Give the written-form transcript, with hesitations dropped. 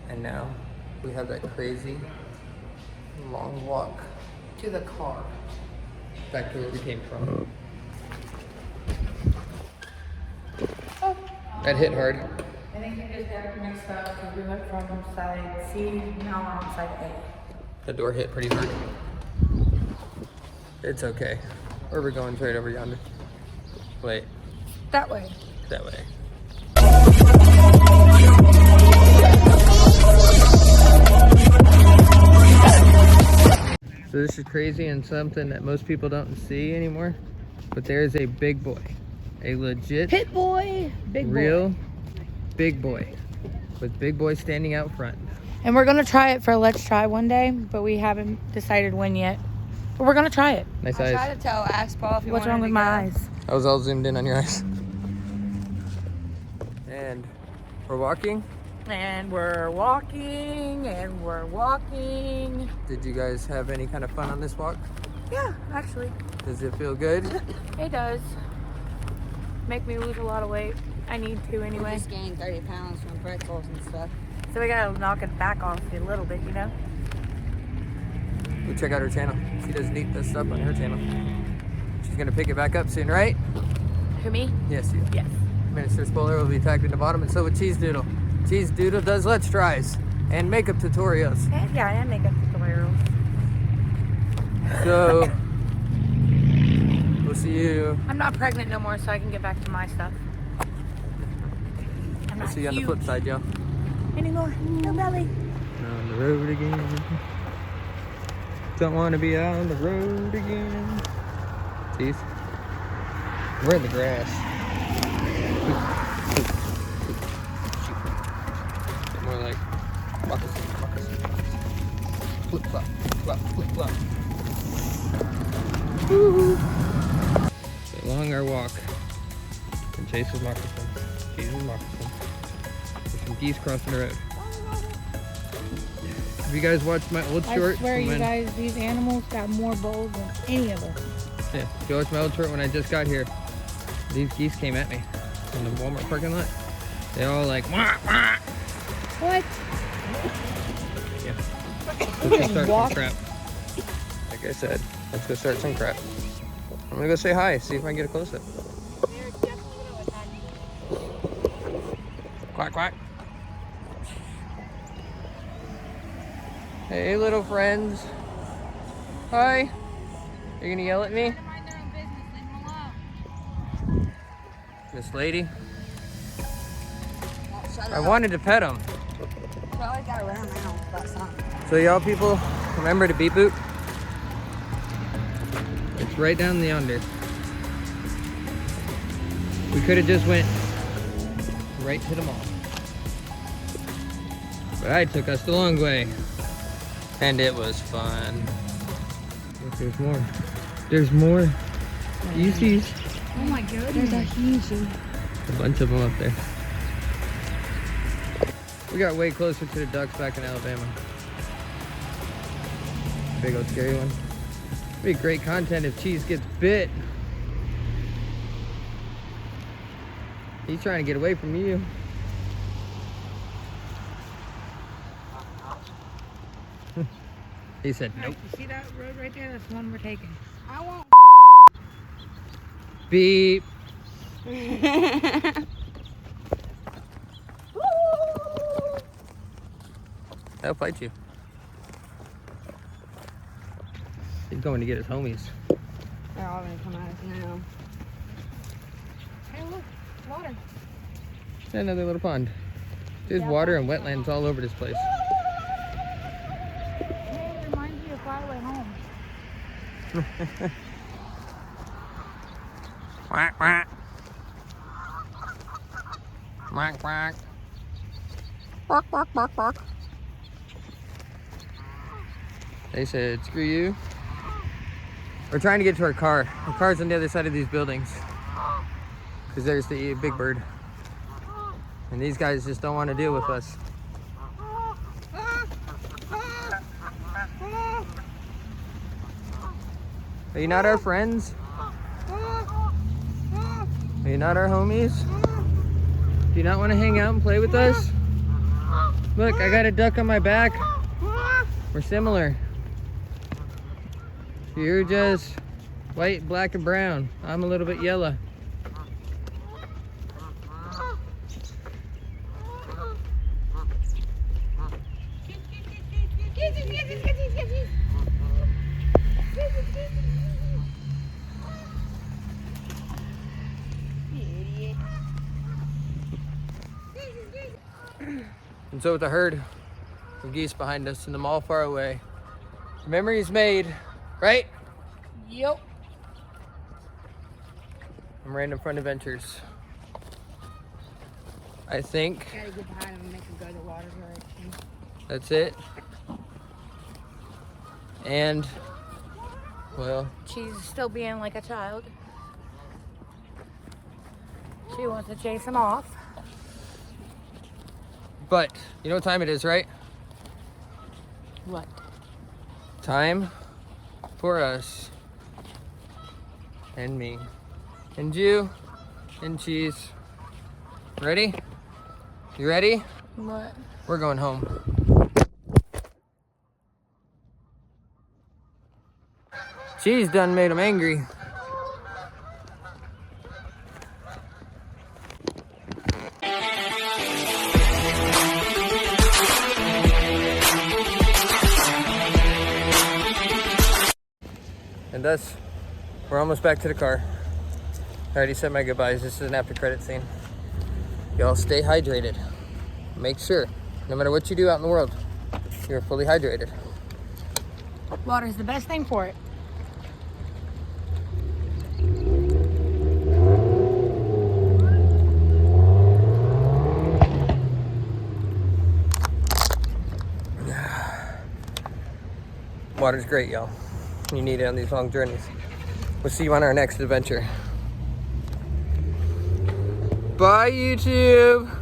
And now we have that crazy long walk To the car. back to where we came from. That hit hard. I think we just got mixed up because we went from side C, now we're on side A. The door hit pretty hard. It's okay. Where we're going right over yonder. Wait, That way. that way. So this is crazy and something that most people don't see anymore. But there's a big boy. A legit, Pit boy, big boy. real big boy. With big boy standing out front. And we're gonna try it for Let's Try one day, but we haven't decided when yet. But we're gonna try it. Nice I tried eyes. to tell Axe Paul if you What's wanted wrong to with my go. eyes? I was all zoomed in on your eyes. And we're walking. And we're walking, and we're walking. Did you guys have any kind of fun on this walk? Yeah, actually, Does it feel good? it does. Make me lose a lot of weight. I need to We anyway. just gained 30 pounds from pretzels and stuff. So we gotta knock it back off a little bit, you know? Go check out her channel. She does neat stuff on her channel. She's gonna pick it back up soon, right? Who, me? Yes, you. Yes. Minister Spoiler will be tagged in the bottom, and so will Cheese Doodle. Cheese Doodle does Let's Tries and makeup tutorials. And yeah, and makeup tutorials. So we'll see you. I'm not pregnant no more, so I can get back to my stuff. I'm We'll not see you on the huge flip side, y'all. anymore. No belly. On the road again. Don't want to be out on the road again. Teeth. We're in the grass. More like moccasin. Flip flop, flip flop. Woo-hoo. So along our walk, from Chase's moccasin, Jesus' moccasin, there's some geese crossing the road. Have you guys watched my old short? I swear, from you when- guys, these animals got more balls than any of us. Yeah, if you watched my old short when I just got here, these geese came at me in the Walmart parking lot. They all like, wah, wah. What? Yeah. Let's go start some crap. Like I said, let's go start some crap. I'm gonna go say hi, see if I can get a close up. Quack, quack. Hey, little friends. Hi. You gonna yell at me? This lady? Shut I up. wanted to pet him. Probably got around now. That's not. So y'all people, remember to beep boop? It's right down yonder. We could have just went right to the mall. But I took us the long way. And it was fun. Look, there's more. There's more. Do you see Oh my goodness. There's a huge. a bunch of them up there? We got way closer to the ducks back in Alabama. Big old scary one. Be great content if Cheese gets bit. He's trying to get away from you. He said nope. You see that road right there? That's the one we're taking. I won't. Beep. They'll fight you. He's going to get his homies. They're all gonna come at us now. Hey, look, water. Another little pond. There's water and wetlands all over this place. Hey, it reminds me of Fly Away Home. Quack, quack. Quack, quack. Bark, bark, bark, bark. They said, screw you. We're trying to get to our car. Our car's on the other side of these buildings. Because there's the big bird. And these guys just don't want to deal with us. Are you not our friends? Are you not our homies? Do you not want to hang out and play with us? Look, I got a duck on my back. We're similar. You're just white, black, and brown. I'm a little bit yellow. And so with the herd of geese behind us and them all far away, memories made, right? Yep. From Random Fun Adventures. I think Gotta get behind him and make him go the water direction. that's it. And, well, She's still being like a child. She wants to chase him off. but you know what time it is, right? What? Time for us and me and you and cheese. Ready? You ready? What? We're going home. Cheese done made him angry. And thus, we're almost back to the car. I already said my goodbyes. This is an after credit scene. Y'all stay hydrated. Make sure, no matter what you do out in the world, you're fully hydrated. Water's the best thing for it. Water's great, y'all. You need it on these long journeys. We'll see you on our next adventure. Bye, YouTube.